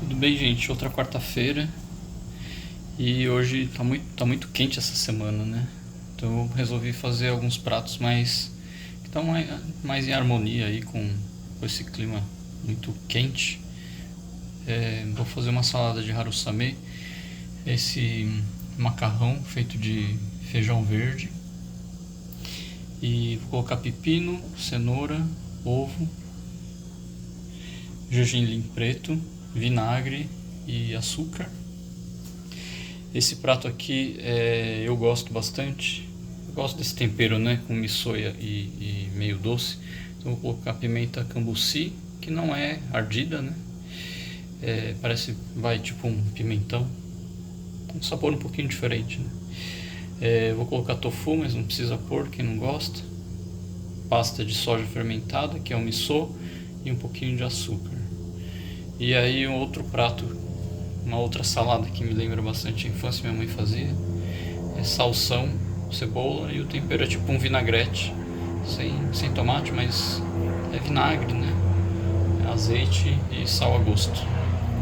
Tudo bem, gente? Outra quarta-feira e hoje tá muito quente essa semana, né? Então eu resolvi fazer alguns pratos que estão mais em harmonia aí com esse clima muito quente. Vou fazer uma salada de harusame, esse macarrão feito de feijão verde, e vou colocar pepino, cenoura, ovo, gergelim preto, vinagre e açúcar. Esse prato aqui eu gosto bastante. Eu gosto desse tempero, né, com misoia e meio doce. Então vou colocar pimenta cambuci, que não é ardida, né? Vai tipo um pimentão, um sabor um pouquinho diferente, né? Vou colocar tofu, mas não precisa pôr, quem não gosta. Pasta de soja fermentada, que é o miso, e um pouquinho de açúcar. E aí um outro prato, uma outra salada que me lembra bastante a infância, minha mãe fazia, é salsão, cebola, e o tempero é tipo um vinagrete, sem tomate, mas é vinagre, né? Azeite e sal a gosto.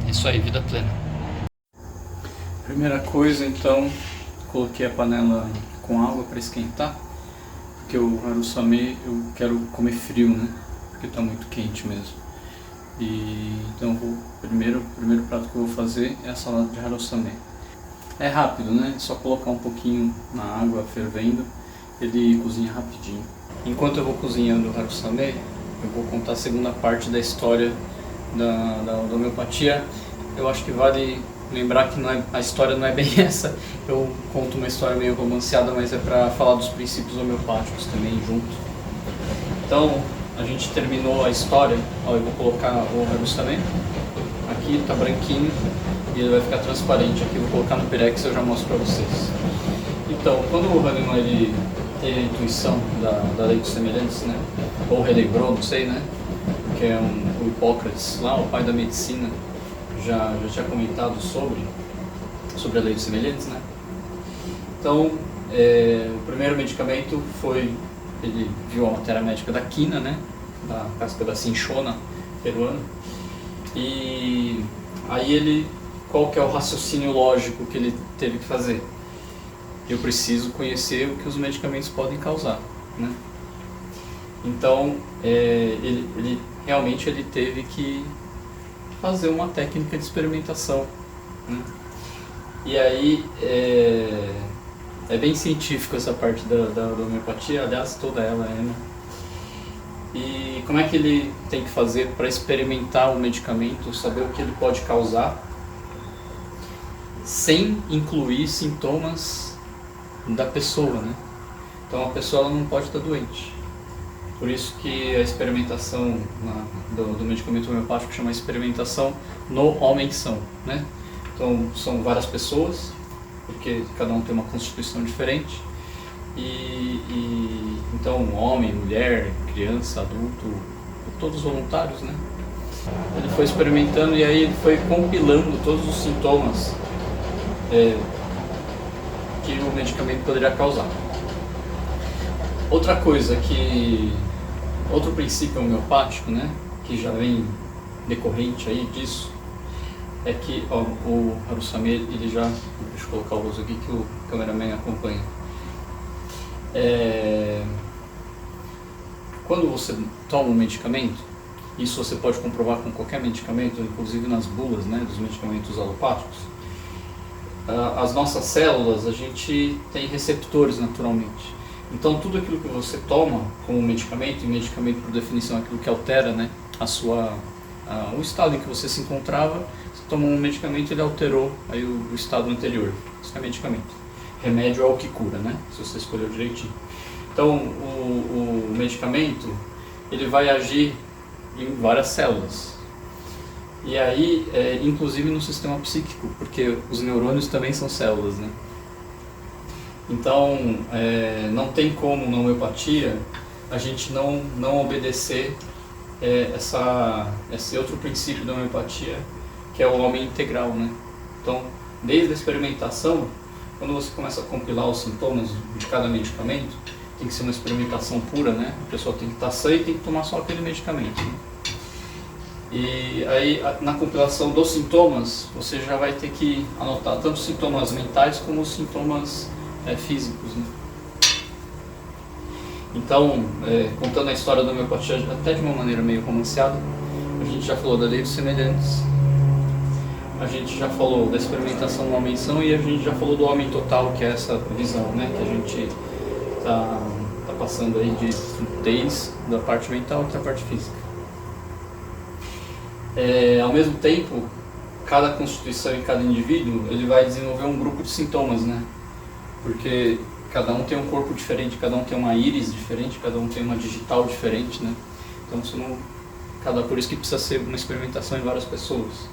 É isso aí, vida plena. Primeira coisa, então, coloquei a panela com água para esquentar, porque o harusame eu quero comer frio, né? Porque tá muito quente mesmo. Então o primeiro prato que eu vou fazer é a salada de harusame. É rápido, né? É só colocar um pouquinho na água fervendo, ele cozinha rapidinho. Enquanto eu vou cozinhando o harusame, eu vou contar a segunda parte da história da homeopatia. Eu acho que vale lembrar que a história não é bem essa. Eu conto uma história meio romanceada, mas é para falar dos princípios homeopáticos também junto. Então, a gente terminou a história. Eu vou colocar o harusame. Aqui tá branquinho e ele vai ficar transparente. Aqui eu vou colocar no Pirex e eu já mostro para vocês. Então, quando o Hahnemann ele teve a intuição da lei dos semelhantes, né? Ou relembrou, não sei, né? Que é o Hipócrates, lá o pai da medicina, já tinha comentado sobre a lei dos semelhantes, né? Então, o primeiro medicamento foi, ele viu a matéria médica da quina, né? Da casca da cinchona peruana. E aí qual que é o raciocínio lógico que ele teve que fazer? Eu preciso conhecer o que os medicamentos podem causar, né? Então, ele realmente teve que fazer uma técnica de experimentação, né? E aí é bem científico essa parte da homeopatia, aliás toda ela é, né? E como é que ele tem que fazer para experimentar o medicamento, saber o que ele pode causar, sem incluir sintomas da pessoa, né? Então a pessoa ela não pode estar doente. Por isso que a experimentação do medicamento homeopático chama experimentação no homem-são, né? Então são várias pessoas, porque cada um tem uma constituição diferente. Então homem, mulher, criança, adulto, todos voluntários, né? Ele foi experimentando e aí ele foi compilando todos os sintomas que o medicamento poderia causar. Outro princípio homeopático, né, que já vem decorrente aí disso, é que o harusame, ele já, deixa eu colocar o rosto aqui que o cameraman acompanha. Quando você toma um medicamento, isso você pode comprovar com qualquer medicamento, inclusive nas bulas, né, dos medicamentos alopáticos, as nossas células, a gente tem receptores naturalmente. Então tudo aquilo que você toma como medicamento, e medicamento por definição é aquilo que altera, né, o estado em que você se encontrava, você tomou um medicamento e ele alterou aí o estado anterior. Isso é medicamento. Remédio é o que cura, né, se você escolheu direitinho. Então o medicamento ele vai agir em várias células. E aí, inclusive no sistema psíquico, porque os neurônios também são células, né? Então, não tem como na homeopatia a gente não obedecer esse outro princípio da homeopatia, que é o homem integral, né? Então, desde a experimentação, quando você começa a compilar os sintomas de cada medicamento, tem que ser uma experimentação pura, né? A pessoa tem que estar sã e tem que tomar só aquele medicamento, né? E aí, na compilação dos sintomas, você já vai ter que anotar tanto os sintomas mentais como os sintomas físicos, né? Então, contando a história da homeopatia até de uma maneira meio romanceada, a gente já falou da lei dos semelhantes, a gente já falou da experimentação numa menção e a gente já falou do homem total, que é essa visão, né, que a gente tá passando aí desde a parte mental até a parte física. Ao mesmo tempo, cada constituição e cada indivíduo ele vai desenvolver um grupo de sintomas, né? Porque cada um tem um corpo diferente, cada um tem uma íris diferente, cada um tem uma digital diferente, né? Então por isso que precisa ser uma experimentação em várias pessoas.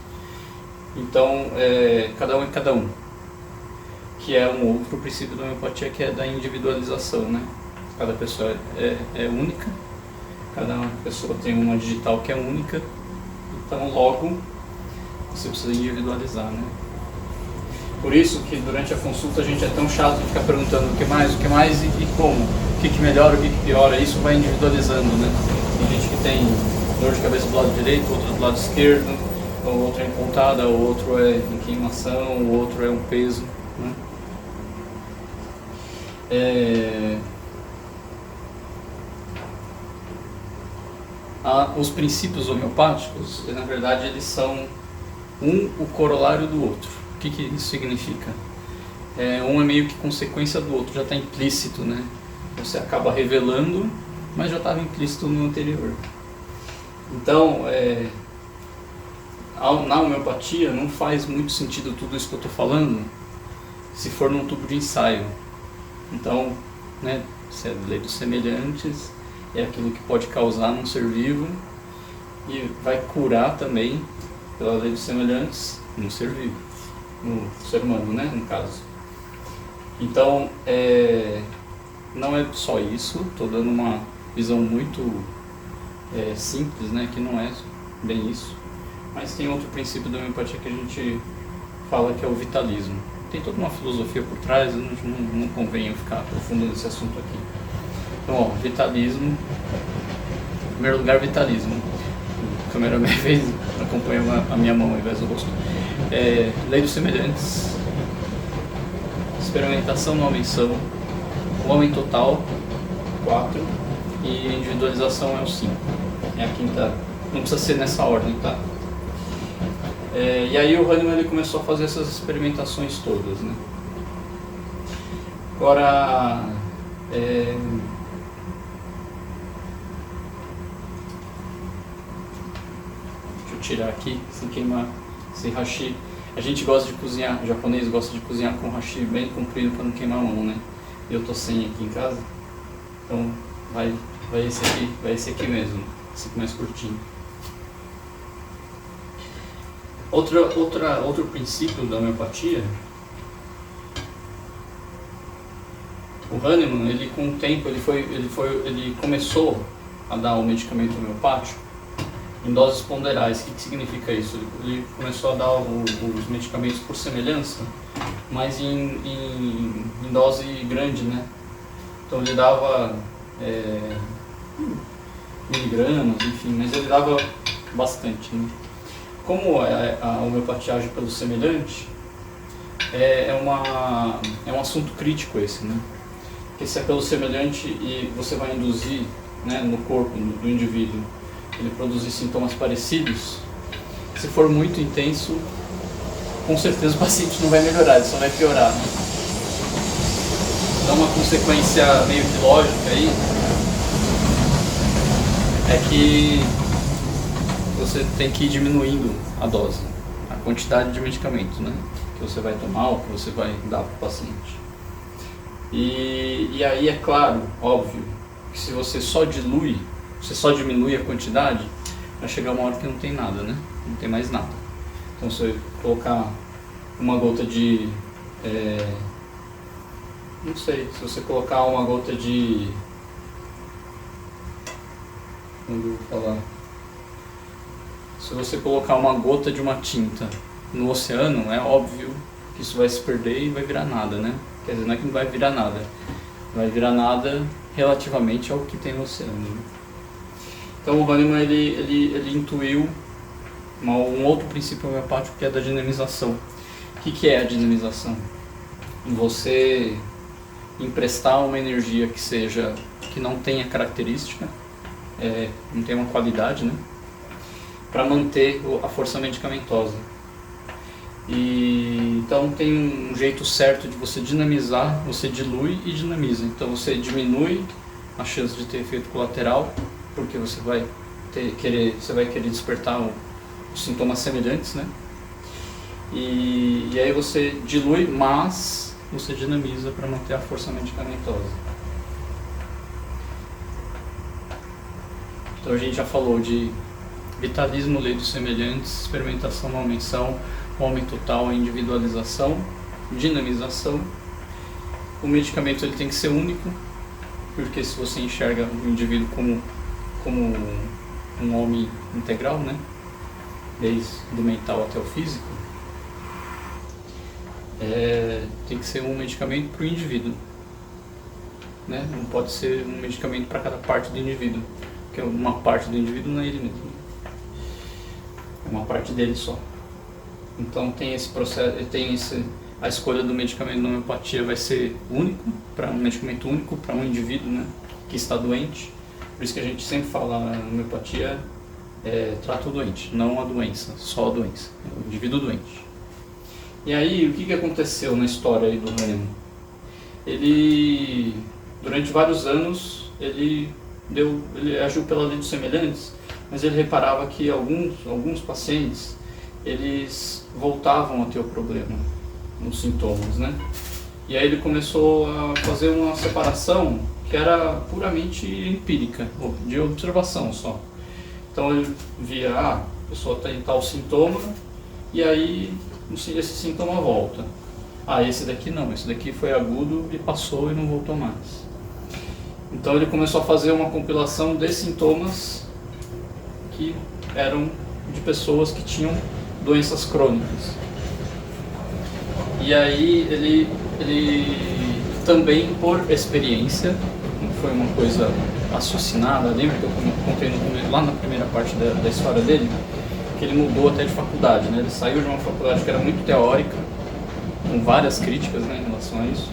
Então, cada um é cada um, que é um outro princípio da homeopatia, que é da individualização, né? Cada pessoa é única, cada pessoa tem uma digital que é única, então logo você precisa individualizar, né? Por isso que durante a consulta a gente é tão chato de ficar perguntando o que mais e como, o que melhora, o que piora, isso vai individualizando, né? Tem gente que tem dor de cabeça do lado direito, outro do lado esquerdo, o outro é em pontada, o outro é em queimação, o outro é um peso, né? Os princípios homeopáticos, na verdade, eles são o corolário do outro. O que isso significa? Um é meio que consequência do outro, já está implícito, né? Você acaba revelando, mas já estava implícito no anterior. Então, na homeopatia não faz muito sentido tudo isso que eu estou falando se for num tubo de ensaio. Então, né, se é a lei dos semelhantes, é aquilo que pode causar num ser vivo e vai curar também pela lei dos semelhantes num ser vivo, no ser humano, né, no caso. Então, não é só isso, estou dando uma visão muito simples, né, que não é bem isso, mas tem outro princípio da homeopatia que a gente fala, que é o vitalismo. Tem toda uma filosofia por trás, não convém eu ficar aprofundando nesse assunto aqui. Então, vitalismo, em primeiro lugar, vitalismo. O cameraman acompanha a minha mão ao invés do rosto. Lei dos semelhantes, experimentação numa menção, o homem total, 4, e individualização é o 5. É a quinta, não precisa ser nessa ordem, tá? E aí o Hahnemann ele começou a fazer essas experimentações todas, né? Agora, deixa eu tirar aqui, sem queimar, sem hashi. A gente gosta de cozinhar, o japonês gosta de cozinhar com hashi bem comprido para não queimar a mão, né? Eu tô sem aqui em casa, então vai esse aqui mesmo, esse aqui mais curtinho. Outro princípio da homeopatia, o Hahnemann, ele com o tempo ele começou a dar o medicamento homeopático em doses ponderais. O que significa isso? Ele começou a dar os medicamentos por semelhança, mas em dose grande, né? Então ele dava miligramas, enfim, mas ele dava bastante, né? Como a homeopatia age pelo semelhante, é um assunto crítico esse, né? Porque se é pelo semelhante e você vai induzir, né, no corpo do indivíduo, ele produzir sintomas parecidos, se for muito intenso, com certeza o paciente não vai melhorar, ele só vai piorar, né? Então uma consequência meio que lógica aí é que você tem que ir diminuindo a dose, a quantidade de medicamento, né, que você vai tomar ou que você vai dar para o paciente. E aí é claro, óbvio, que se você só diminui a quantidade, vai chegar uma hora que não tem nada, né? Não tem mais nada. Então se eu colocar uma gota de... não sei, se você colocar uma gota de... Como eu vou falar? Se você colocar uma gota de uma tinta no oceano, é óbvio que isso vai se perder e vai virar nada, né? Quer dizer, não é que não vai virar nada, vai virar nada relativamente ao que tem no oceano, né? Então o Hahnemann ele intuiu Um outro princípio homeopático que é da dinamização. O que é a dinamização? Você emprestar uma energia que não tenha característica, não tenha uma qualidade, né? Para manter a força medicamentosa. E então tem um jeito certo de você dinamizar, você dilui e dinamiza. Então você diminui a chance de ter efeito colateral, porque você vai querer despertar os sintomas semelhantes, né? E aí você dilui, mas você dinamiza para manter a força medicamentosa. Então a gente já falou de vitalismo, lei dos semelhantes, experimentação, não menção, homem total, individualização, dinamização. O medicamento ele tem que ser único, porque se você enxerga o indivíduo como um homem integral, né? Desde do mental até o físico, tem que ser um medicamento para o indivíduo, né? Não pode ser um medicamento para cada parte do indivíduo, porque uma parte do indivíduo não é ele mesmo, é uma parte dele só. Então tem esse processo, a escolha do medicamento na homeopatia vai ser único, para um medicamento único para um indivíduo, né, que está doente. Por isso que a gente sempre fala na homeopatia, trata o doente, não a doença, só a doença, o indivíduo doente. E aí, o que aconteceu na história aí do Remo? Ele, durante vários anos, ele agiu pela lei dos semelhantes, mas ele reparava que alguns pacientes, eles voltavam a ter o problema, os sintomas, né? E aí ele começou a fazer uma separação que era puramente empírica, de observação só. Então ele via, a pessoa tem tal sintoma, e aí esse sintoma volta. Esse daqui não, esse daqui foi agudo e passou e não voltou mais. Então ele começou a fazer uma compilação de sintomas que eram de pessoas que tinham doenças crônicas. E aí ele também, por experiência, não foi uma coisa raciocinada, lembra que eu contei lá na primeira parte da história dele, que ele mudou até de faculdade, né? Ele saiu de uma faculdade que era muito teórica, com várias críticas, né, em relação a isso,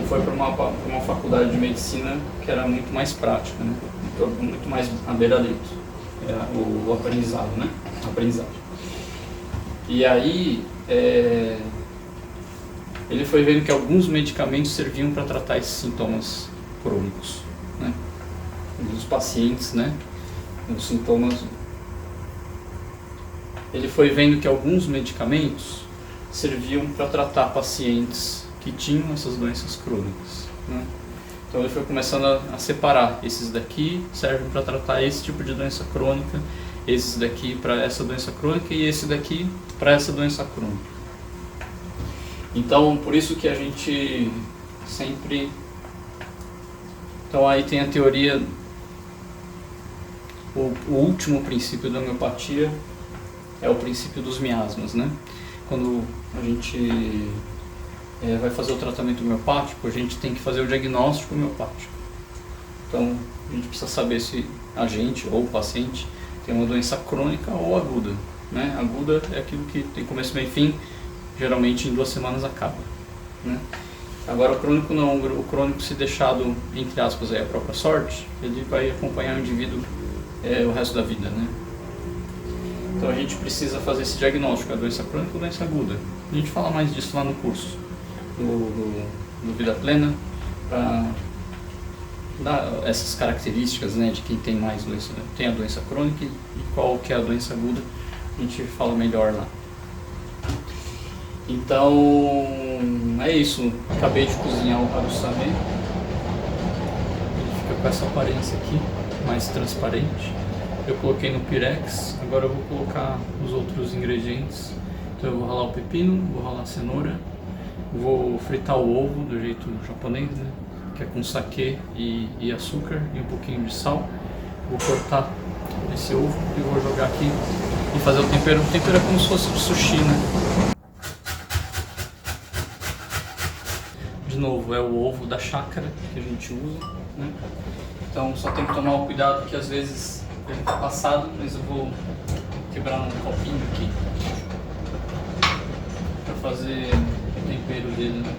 e foi para uma faculdade de medicina que era muito mais prática, né? Muito mais à beira-leito, o aprendizado, né? Aprendizagem. E aí ele foi vendo que alguns medicamentos serviam para tratar esses sintomas crônicos, né? Dos pacientes, né? Os sintomas. Ele foi vendo que alguns medicamentos serviam para tratar pacientes que tinham essas doenças crônicas, né? Então ele foi começando a separar. Esses daqui servem para tratar esse tipo de doença crônica, esses daqui para essa doença crônica e esse daqui para essa doença crônica. Então, por isso que a gente sempre... Então aí tem a teoria, o último princípio da homeopatia é o princípio dos miasmas, né? Quando a gente vai fazer o tratamento homeopático, a gente tem que fazer o diagnóstico homeopático. Então, a gente precisa saber se a gente ou o paciente tem uma doença crônica ou aguda, né? Aguda é aquilo que tem começo, meio e fim, geralmente em 2 semanas acaba, né? Agora o crônico não, o crônico, se deixado, entre aspas, a própria sorte, ele vai acompanhar o indivíduo o resto da vida, né? Então a gente precisa fazer esse diagnóstico, a doença crônica ou doença aguda. A gente fala mais disso lá no curso do Vida Plena, para dar essas características, né, de quem tem mais doença, tem a doença crônica e qual que é a doença aguda, a gente fala melhor lá. Então é isso, acabei de cozinhar o harusame, ele fica com essa aparência aqui, mais transparente. Eu coloquei no Pirex, agora eu vou colocar os outros ingredientes. Então eu vou ralar o pepino, vou ralar a cenoura, vou fritar o ovo do jeito japonês, né, que é com saquê e açúcar e um pouquinho de sal. Vou cortar esse ovo e vou jogar aqui e fazer o tempero. O tempero é como se fosse de sushi, né? De novo, é o ovo da chácara que a gente usa, né? Então só tem que tomar o cuidado que às vezes ele está passado, mas eu vou quebrar um copinho aqui para fazer o tempero dele, né?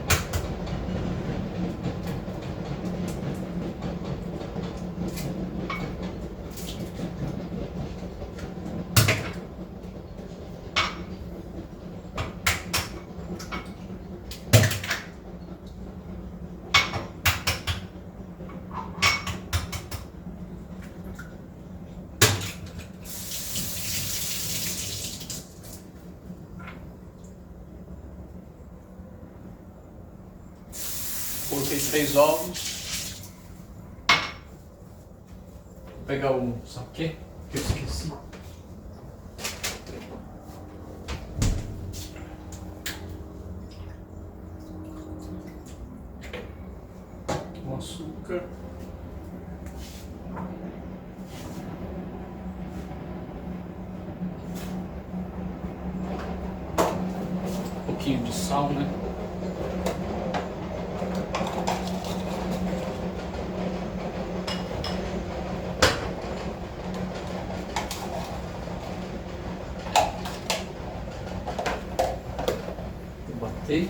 Coloquei 3 ovos. Vou pegar o saquê que eu esqueci. O açúcar. Um pouquinho de sal, né? Bater.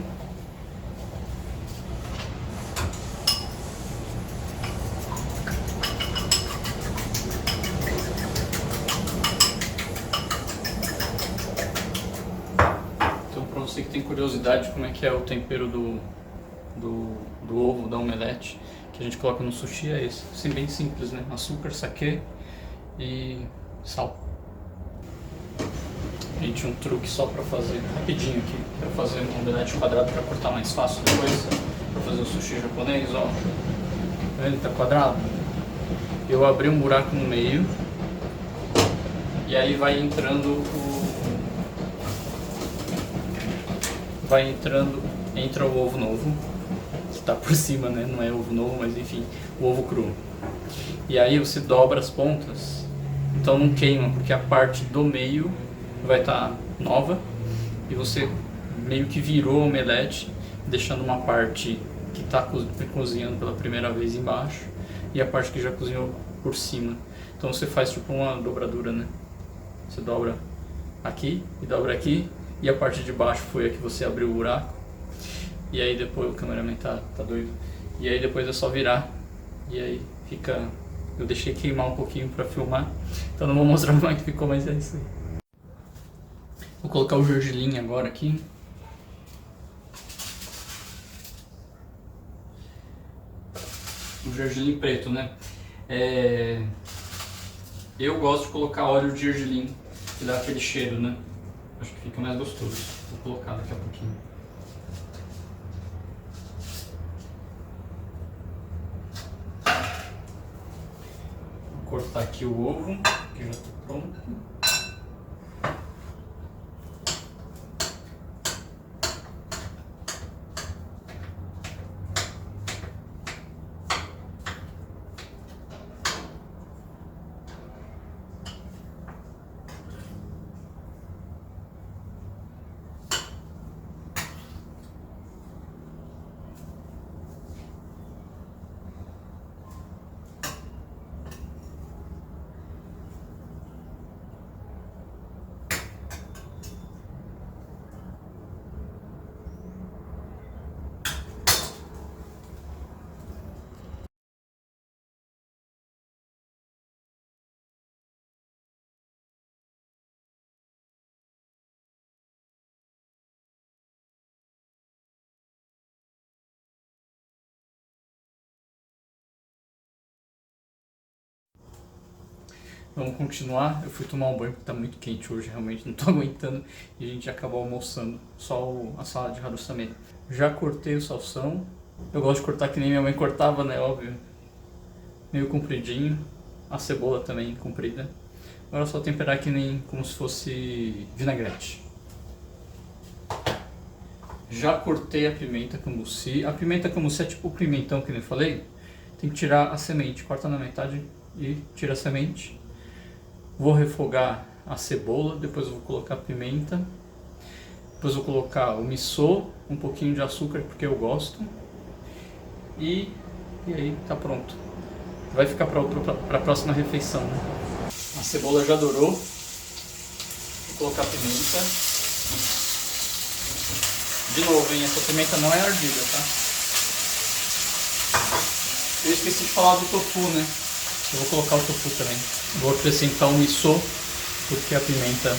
Então, para você que tem curiosidade de como é que é o tempero do ovo, da omelete, que a gente coloca no sushi, é esse. Assim, bem simples, né? Açúcar, saquê e sal. Gente, um truque só para fazer rapidinho aqui, para fazer um omelete quadrado para cortar mais fácil depois, para fazer o sushi japonês, ó. Ele tá quadrado. Eu abri um buraco no meio e aí entra o ovo novo, que tá por cima, né? Não é ovo novo, mas enfim, o ovo cru. E aí você dobra as pontas, então não queima, porque a parte do meio vai estar nova e você meio que virou o omelete, deixando uma parte que está cozinhando pela primeira vez embaixo e a parte que já cozinhou por cima. Então você faz tipo uma dobradura, né? Você dobra aqui e dobra aqui, e a parte de baixo foi a que você abriu o buraco. E aí depois o cameraman tá doido. E aí depois é só virar e aí fica. Eu deixei queimar um pouquinho para filmar, então não vou mostrar como é que ficou, mas é isso aí. Vou colocar o gergelim agora aqui. O gergelim preto, né? Eu gosto de colocar óleo de gergelim, que dá aquele cheiro, né? Acho que fica mais gostoso. Vou colocar daqui a pouquinho. Vou cortar aqui o ovo, que já está pronto. Vamos continuar. Eu fui tomar um banho porque tá muito quente hoje, realmente não tô aguentando. E a gente acabou almoçando só a salada de harusame. Já cortei o salsão. Eu gosto de cortar que nem minha mãe cortava, né? Óbvio. Meio compridinho. A cebola também comprida. Agora é só temperar que nem como se fosse vinagrete. Já cortei a pimenta cambuci. A pimenta cambuci é tipo o pimentão que nem eu falei. Tem que tirar a semente. Corta na metade e tira a semente. Vou refogar a cebola, depois eu vou colocar a pimenta, depois eu vou colocar o miso, um pouquinho de açúcar porque eu gosto, e aí tá pronto. Vai ficar para a próxima refeição, né? A cebola já dourou, colocar pimenta. De novo, hein? Essa pimenta não é ardida, tá? Eu esqueci de falar do tofu, né? Eu vou colocar o tofu também. Vou acrescentar um miso, porque a pimenta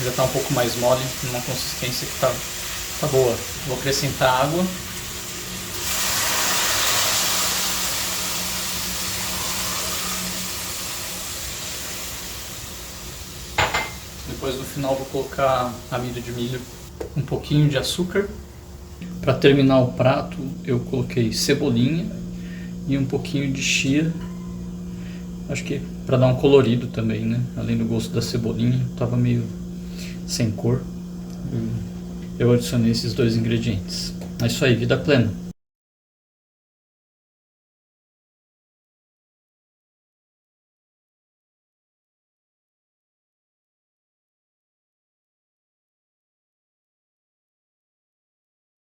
já está um pouco mais mole, numa consistência que tá boa. Vou acrescentar água. Depois no final vou colocar amido de milho, um pouquinho de açúcar. Para terminar o prato eu coloquei cebolinha e um pouquinho de chia. Acho que para dar um colorido também, né? Além do gosto da cebolinha, tava meio sem cor. Eu adicionei esses dois ingredientes. É isso aí, vida plena.